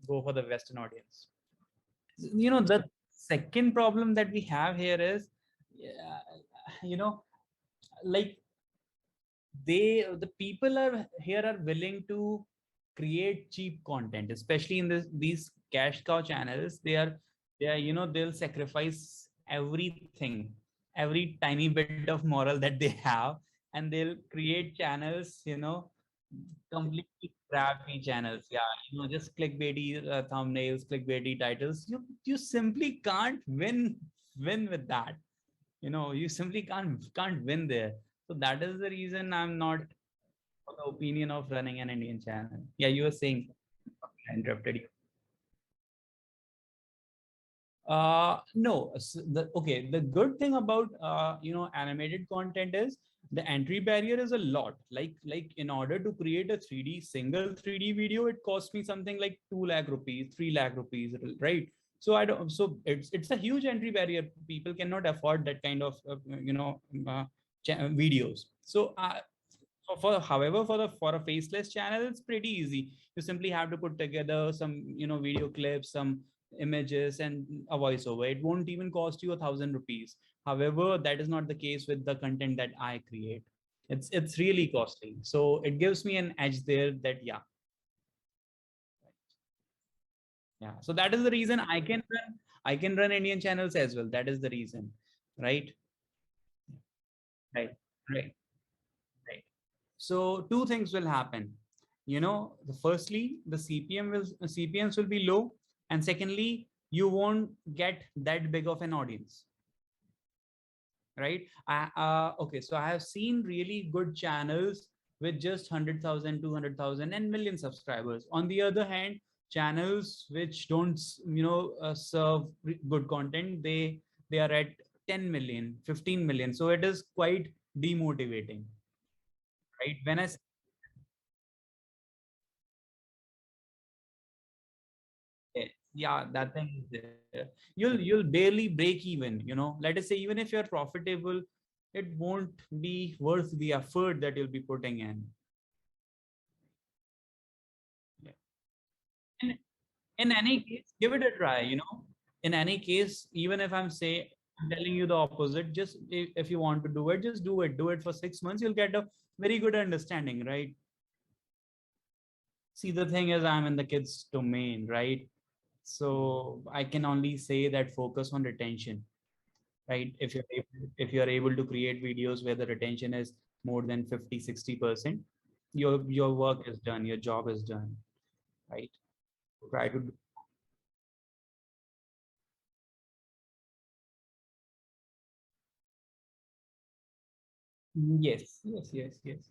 go for the Western audience. The second problem that we have here is, you know, like the people are here are willing to create cheap content, especially in these cash cow channels. They are they'll sacrifice everything, every tiny bit of moral that they have, and they'll create channels, completely crappy channels. Yeah, just clickbaity thumbnails, clickbaity titles. You simply can't win with that. You simply can't win there. So that is the reason I'm not for the opinion of running an Indian channel. Yeah, you were saying. I interrupted you. No. Okay. The good thing about animated content is the entry barrier is a lot. Like in order to create a 3D single 3D video, it costs me something like 2 lakh rupees, 3 lakh rupees, right? So I don't. So it's a huge entry barrier. People cannot afford that kind of uh, videos. However, for a faceless channel, it's pretty easy. You simply have to put together some video clips, some images, and a voiceover. It won't even cost you 1,000 rupees. However, that is not the case with the content that I create. It's really costly. So it gives me an edge there that yeah. So that is the reason I can run Indian channels as well. That is the reason, right? Right. Right. Right. So two things will happen. Firstly, the CPMs will be low, and secondly, you won't get that big of an audience, right? Okay, so I have seen really good channels with just 100,000, 200,000, and million subscribers. On the other hand, channels which don't, serve good content, they are at 10 million, 15 million. So it is quite demotivating, right? When I yeah, that thing is there. You'll barely break even. Let us say, even if you're profitable, it won't be worth the effort that you'll be putting in. Yeah. in, in any case, give it a try. In any case, even if I'm telling you the opposite, just if you want to do it, just do it for 6 months. You'll get a very good understanding, right? See, the thing is, I'm in the kids domain, right? So I can only say that focus on retention, right? If you're able to create videos where the retention is more than 50-60%, your work is done, your job is done, right? Try to yes, yes, yes, yes.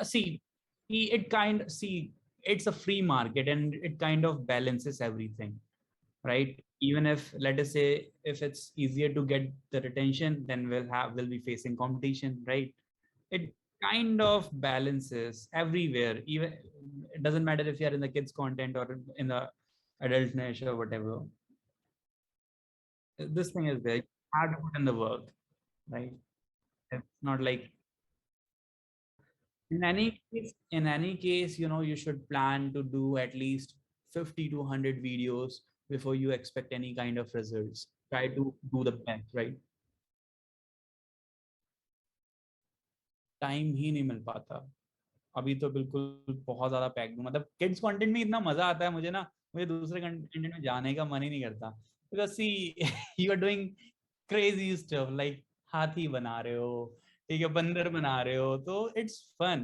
See, it's a free market, and it kind of balances everything, right? Even if, let us say, if it's easier to get the retention, then we'll be facing competition, right? It kind of balances everywhere. Even it doesn't matter if you're in the kids content or in the adult niche or whatever. This thing is there. You have to put in the work, right? It's not like in any case, you should plan to do at least 50 to 100 videos before you expect any kind of results. Try to do the best, right? Time ही नहीं मिल पाता अभी तो बिल्कुल बहुत ज्यादा packed हूँ मतलब किड्स कंटेंट में इतना मजा आता है मुझे ना मुझे दूसरे कंटेंट में जाने का मन ही नहीं करता because see you are doing crazy stuff like हाथी बना रहे हो ठीक है बंदर बना रहे हो तो इट्स फन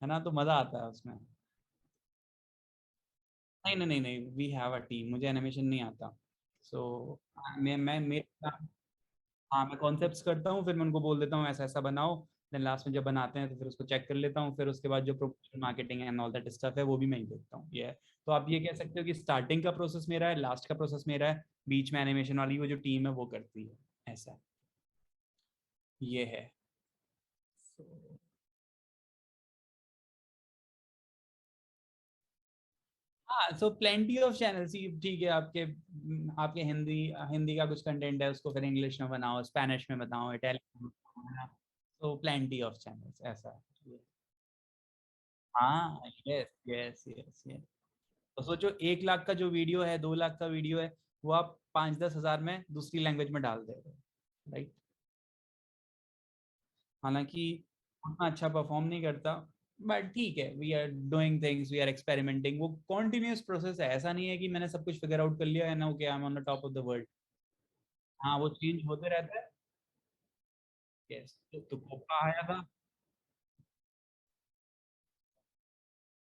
है ना तो मजा आता है उसमें नहीं नहीं नहीं नहीं वी हैव अ टीम मुझे एनिमेशन नहीं आता सो मैं मेरे हाँ मैं कॉन्सेप्ट्स करता हूँ फिर मैं उनको बोल देता हूँ ऐसा ऐसा बनाओ देन लास्ट में जब बनाते हैं तो फिर उसको चेक कर लेता हूँ फिर उसके बाद जो promotion marketing and all that stuff है वो भी मैं ही देखता हूँ ये है तो आप ये कह सकते हो कि स्टार्टिंग का प्रोसेस मेरा है लास्ट का प्रोसेस मेरा है बीच में एनिमेशन वाली वो जो टीम है वो करती है ऐसा ये है So, हाँ सो प्लेंटी ऑफ चैनल्स ही ठीक है आपके हिंदी हिंदी का कुछ कंटेंट है उसको फिर इंग्लिश में बनाओ स्पेनिश में बताओ इटालियन में बनाओ तो प्लेंटी ऑफ चैनल्स ऐसा है हाँ यस यस यस यस तो सोचो 1 लाख का जो वीडियो है, 2 लाख का वीडियो है, वो आप 5-10 हजार में दूसरी लैंग्वेज में डाल दे रहे हो, राइट। हालांकि उतना अच्छा परफॉर्म नहीं करता, बट ठीक है, we are doing things, we are experimenting. वो कॉन्टिन्यूस प्रोसेस है, ऐसा नहीं है कि मैंने सब कुछ फिगर आउट कर लिया है ना, okay I am on the top of the world. हाँ, वो चेंज होते रहता है। यस, तो कोपा आया था,